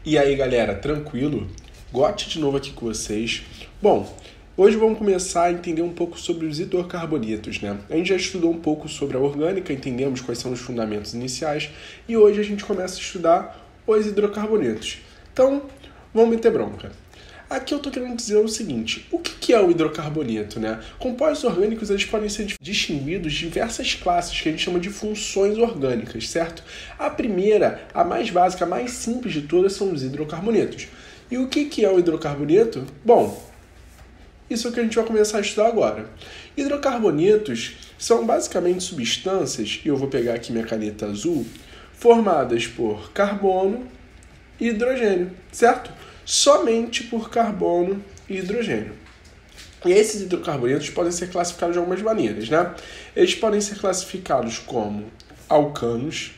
E aí, galera, tranquilo? Gotti de novo aqui com vocês. Bom, hoje vamos começar a entender um pouco sobre os hidrocarbonetos, né? A gente já estudou um pouco sobre a orgânica, entendemos quais são os fundamentos iniciais, e hoje a gente começa a estudar os hidrocarbonetos. Então, vamos meter bronca. Aqui eu estou querendo dizer o seguinte, o que é o hidrocarboneto, né? Compostos orgânicos eles podem ser distinguidos de diversas classes que a gente chama de funções orgânicas, certo? A primeira, a mais básica, a mais simples de todas são os hidrocarbonetos. E o que é o hidrocarboneto? Bom, isso é o que a gente vai começar a estudar agora. Hidrocarbonetos são basicamente substâncias, e eu vou pegar aqui minha caneta azul, formadas por carbono e hidrogênio, certo? Somente por carbono e hidrogênio. E esses hidrocarbonetos podem ser classificados de algumas maneiras, né? Eles podem ser classificados como alcanos,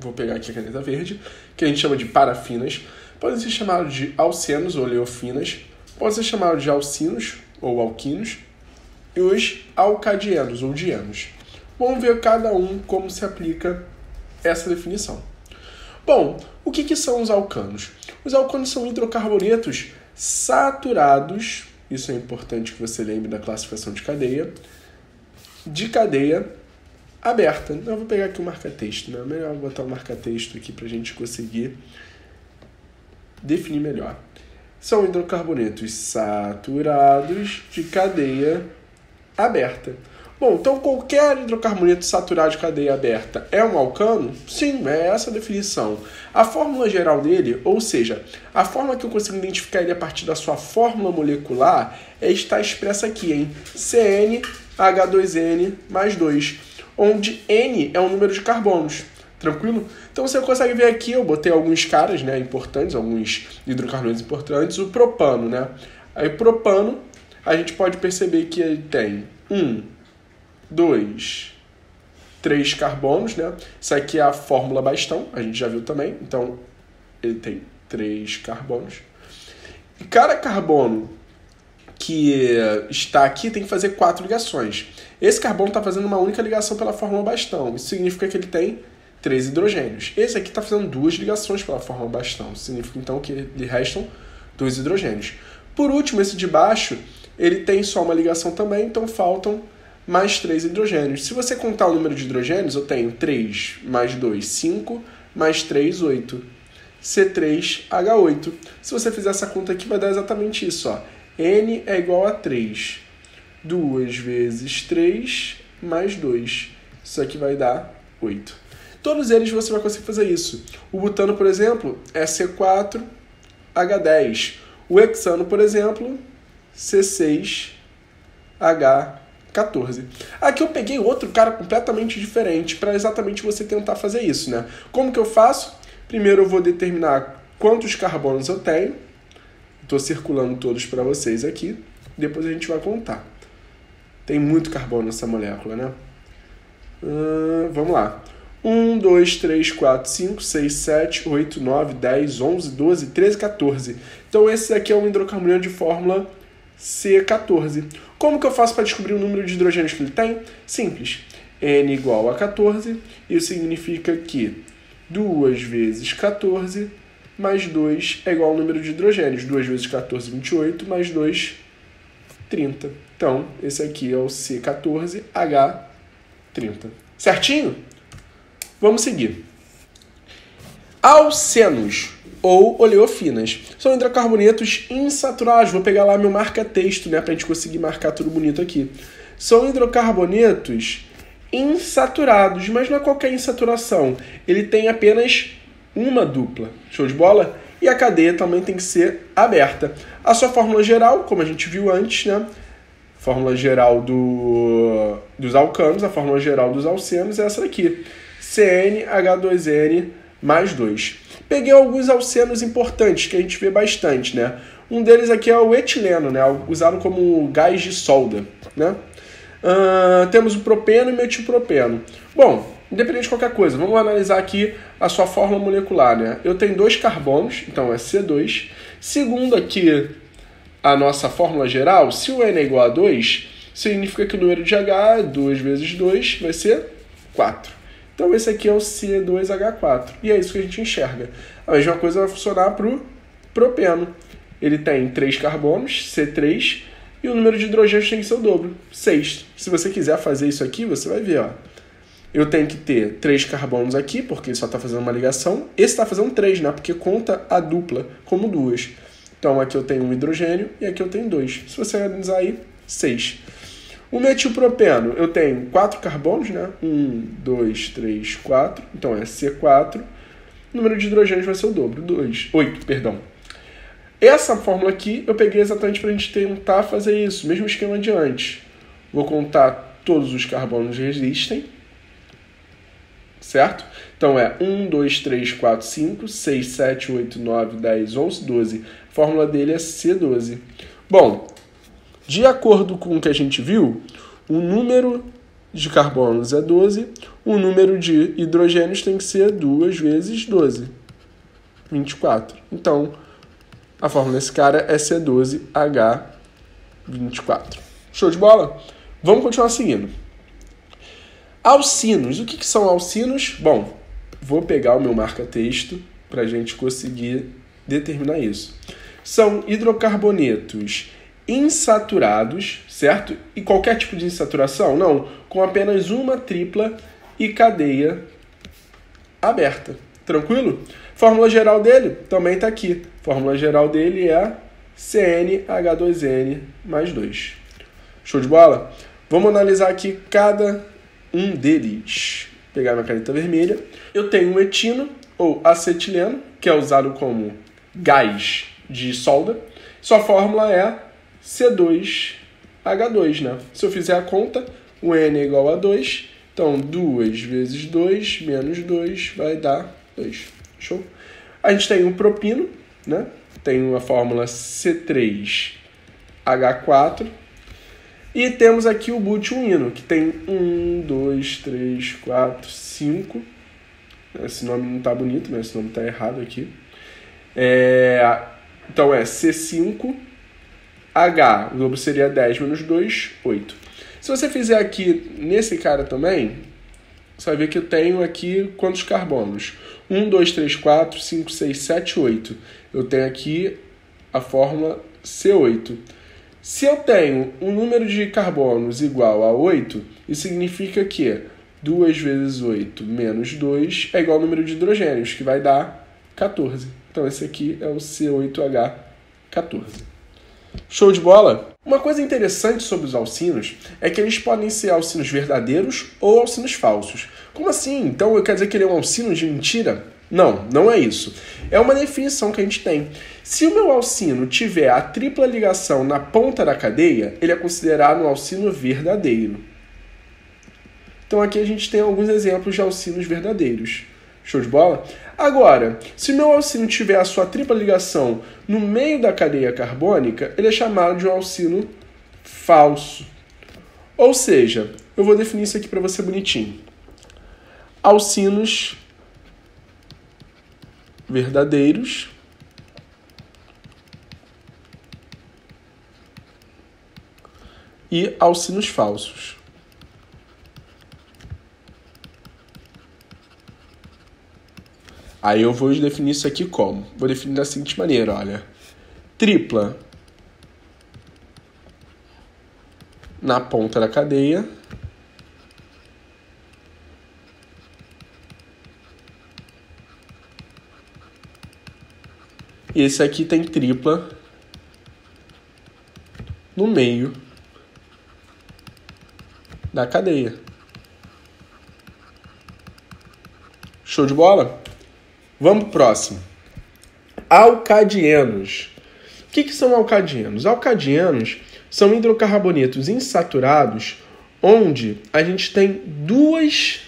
vou pegar aqui a caneta verde, que a gente chama de parafinas, podem ser chamados de alcenos ou oleofinas, podem ser chamados de alcinos ou alquinos, e os alcadienos ou dienos. Vamos ver cada um como se aplica essa definição. Bom, o que são os alcanos? Os alcanos são hidrocarbonetos saturados, isso é importante que você lembre da classificação de cadeia aberta. Eu vou pegar aqui o marca-texto, né? Melhor botar o marca-texto aqui para a gente conseguir definir melhor. São hidrocarbonetos saturados de cadeia aberta. Bom, então qualquer hidrocarboneto saturado de cadeia aberta é um alcano? Sim, é essa a definição. A fórmula geral dele, ou seja, a forma que eu consigo identificar ele a partir da sua fórmula molecular, está expressa aqui em CnH2n mais 2, onde N é o número de carbonos. Tranquilo? Então você consegue ver aqui, eu botei alguns caras, né, importantes, alguns hidrocarbonetos importantes, o propano, né? Aí propano, a gente pode perceber que ele tem 2, 3 carbonos, né? Isso aqui é a fórmula bastão, a gente já viu também. Então, ele tem 3 carbonos. E cada carbono que está aqui tem que fazer 4 ligações. Esse carbono está fazendo uma única ligação pela fórmula bastão. Isso significa que ele tem 3 hidrogênios. Esse aqui está fazendo 2 ligações pela fórmula bastão. Isso significa, então, que lhe restam 2 hidrogênios. Por último, esse de baixo, ele tem só uma ligação também, então faltam mais 3 hidrogênios. Se você contar o número de hidrogênios, eu tenho 3 mais 2, 5, mais 3, 8. C3H8. Se você fizer essa conta aqui, vai dar exatamente isso, ó. N é igual a 3. 2 vezes 3 mais 2. Isso aqui vai dar 8. Todos eles você vai conseguir fazer isso. O butano, por exemplo, é C4H10. O hexano, por exemplo, C6H14. Aqui eu peguei outro cara completamente diferente para exatamente você tentar fazer isso, né? Como que eu faço? Primeiro eu vou determinar quantos carbonos eu tenho. Estou circulando todos para vocês aqui. Depois a gente vai contar. Tem muito carbono nessa molécula, né? Vamos lá. 1, 2, 3, 4, 5, 6, 7, 8, 9, 10, 11, 12, 13, 14. Então esse aqui é um hidrocarboneto de fórmula C14. Como que eu faço para descobrir o número de hidrogênios que ele tem? Simples. N igual a 14. Isso significa que 2 vezes 14 mais 2 é igual ao número de hidrogênios. 2 vezes 14, 28, mais 2, 30. Então, esse aqui é o C14H30. Certinho? Vamos seguir. Alcenos ou oleofinas são hidrocarbonetos insaturados. Vou pegar lá meu marca-texto, né, para a gente conseguir marcar tudo bonito aqui. São hidrocarbonetos insaturados, mas não é qualquer insaturação. Ele tem apenas uma dupla. Show de bola? E a cadeia também tem que ser aberta. A sua fórmula geral, como a gente viu antes, né? Fórmula geral dos alcanos, a fórmula geral dos alcenos é essa daqui. CnH2n mais 2. Peguei alguns alcenos importantes que a gente vê bastante, né? Um deles aqui é o etileno, né? Usado como gás de solda, né? Temos o propeno e metilpropeno. Bom, independente de qualquer coisa, vamos analisar aqui a sua fórmula molecular, né? Eu tenho 2 carbonos, então é C2. Segundo aqui a nossa fórmula geral, se o N é igual a 2, significa que o número de H, 2 vezes 2, vai ser 4. Então esse aqui é o C2H4. E é isso que a gente enxerga. A mesma coisa vai funcionar para o propeno. Ele tem 3 carbonos, C3, e o número de hidrogênios tem que ser o dobro, 6. Se você quiser fazer isso aqui, você vai ver, ó. Eu tenho que ter 3 carbonos aqui, porque ele só está fazendo uma ligação. Esse está fazendo 3, né? Porque conta a dupla como 2. Então aqui eu tenho um hidrogênio e aqui eu tenho 2. Se você analisar aí, 6. O metilpropeno, eu tenho 4 carbonos, né? 1, 2, 3, 4. Então é C4. O número de hidrogênios vai ser o dobro, 8, perdão. Essa fórmula aqui eu peguei exatamente para a gente tentar fazer isso, mesmo esquema de antes. Vou contar todos os carbonos que existem, certo? Então é 1, 2, 3, 4, 5, 6, 7, 8, 9, 10, 11, 12. A fórmula dele é C12. Bom, de acordo com o que a gente viu, o número de carbonos é 12, o número de hidrogênios tem que ser 2 vezes 12, 24. Então, a fórmula desse cara é C12H24. Show de bola? Vamos continuar seguindo. Alcinos. O que são alcinos? Bom, vou pegar o meu marca-texto para a gente conseguir determinar isso. São hidrocarbonetos insaturados, certo? E qualquer tipo de insaturação? Não, com apenas uma tripla e cadeia aberta. Tranquilo? Fórmula geral dele também está aqui. Fórmula geral dele é CnH2n mais 2. Show de bola? Vamos analisar aqui cada um deles. Vou pegar minha caneta vermelha. Eu tenho um etino, ou acetileno, que é usado como gás de solda. Sua fórmula é C2H2, né? Se eu fizer a conta, o N é igual a 2. Então, 2 vezes 2 menos 2 vai dar 2. Show? A gente tem um propino, né? Tem a fórmula C3H4. E temos aqui o butioíno, que tem 1, 2, 3, 4, 5. Esse nome não está bonito, né? Esse nome está errado aqui. Então é C5H, o dobro seria 10 menos 2, 8. Se você fizer aqui nesse cara também, você vai ver que eu tenho aqui quantos carbonos? 1, 2, 3, 4, 5, 6, 7, 8. Eu tenho aqui a fórmula C8. Se eu tenho um número de carbonos igual a 8, isso significa que 2 vezes 8 menos 2 é igual ao número de hidrogênios, que vai dar 14. Então esse aqui é o C8H14. Show de bola? Uma coisa interessante sobre os alcinos é que eles podem ser alcinos verdadeiros ou alcinos falsos. Como assim? Então quer dizer que ele é um alcino de mentira? Não, não é isso. É uma definição que a gente tem. Se o meu alcino tiver a tripla ligação na ponta da cadeia, ele é considerado um alcino verdadeiro. Então aqui a gente tem alguns exemplos de alcinos verdadeiros. Show de bola? Agora, se o meu alcino tiver a sua tripla ligação no meio da cadeia carbônica, ele é chamado de um alcino falso. Ou seja, eu vou definir isso aqui para você bonitinho. Alcinos verdadeiros e alcinos falsos. Aí eu vou definir isso aqui como? Vou definir da seguinte maneira, olha. Tripla na ponta da cadeia. E esse aqui tem tripla no meio da cadeia. Show de bola? Vamos pro próximo. Alcadienos. O que são alcadienos? Alcadienos são hidrocarbonetos insaturados onde a gente tem duas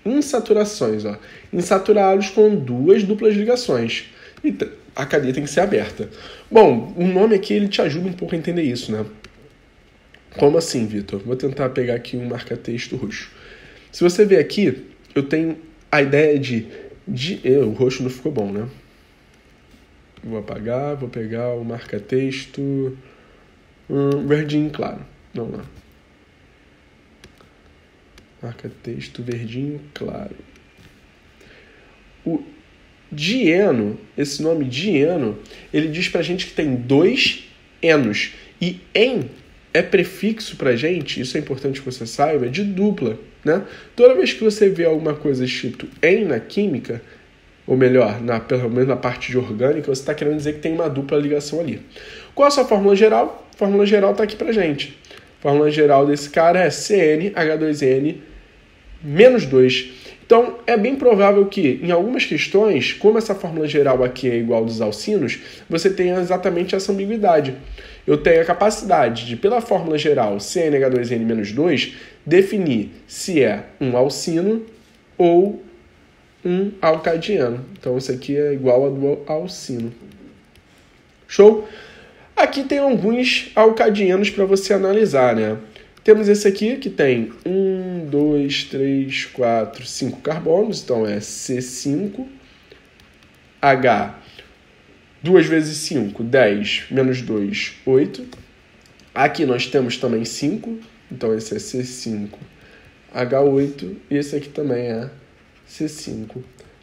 insaturações. Ó. Insaturados com duas duplas ligações. E a cadeia tem que ser aberta. Bom, o nome aqui ele te ajuda um pouco a entender isso, né? Como assim, Vitor? Vou tentar pegar aqui um marca-texto roxo. Se você ver aqui, eu tenho a ideia o roxo não ficou bom, né? Vou apagar, vou pegar o marca-texto verdinho claro. Vamos lá. Marca texto verdinho claro. O dieno, esse nome dieno, ele diz pra gente que tem 2 enos. E en é prefixo pra gente, isso é importante que você saiba, de dupla, né? Toda vez que você vê alguma coisa escrito en na química, ou melhor, pelo menos na parte de orgânica, você está querendo dizer que tem uma dupla ligação ali. Qual a sua fórmula geral? A fórmula geral está aqui pra gente. A fórmula geral desse cara é CnH2n menos 2. Então, é bem provável que, em algumas questões, como essa fórmula geral aqui é igual dos alcinos, você tenha exatamente essa ambiguidade. Eu tenho a capacidade de, pela fórmula geral CnH2n menos 2, definir se é um alcino ou um alcadieno. Então, isso aqui é igual a do alcino. Show? Aqui tem alguns alcadienos para você analisar, né? Temos esse aqui que tem 1, 2, 3, 4, 5 carbonos, então é C5, H, 2 vezes 5, 10, menos 2, 8. Aqui nós temos também 5, então esse é C5, H8, e esse aqui também é C5,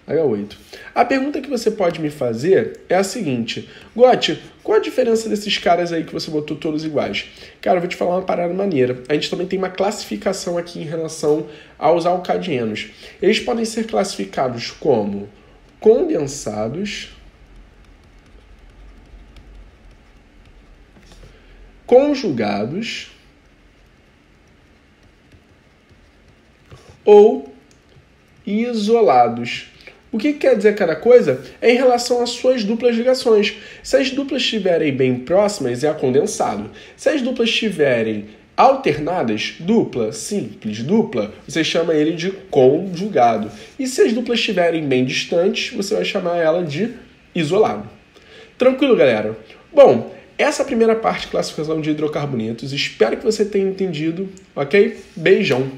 H8. A pergunta que você pode me fazer é a seguinte: Gotti, qual a diferença desses caras aí que você botou todos iguais? Cara, eu vou te falar uma parada maneira. A gente também tem uma classificação aqui em relação aos alcadienos. Eles podem ser classificados como condensados, conjugados ou isolados. O que quer dizer cada coisa? É em relação às suas duplas ligações. Se as duplas estiverem bem próximas, é condensado. Se as duplas estiverem alternadas, dupla, simples, dupla, você chama ele de conjugado. E se as duplas estiverem bem distantes, você vai chamar ela de isolado. Tranquilo, galera? Bom, essa é a primeira parte de classificação de hidrocarbonetos. Espero que você tenha entendido, ok? Beijão!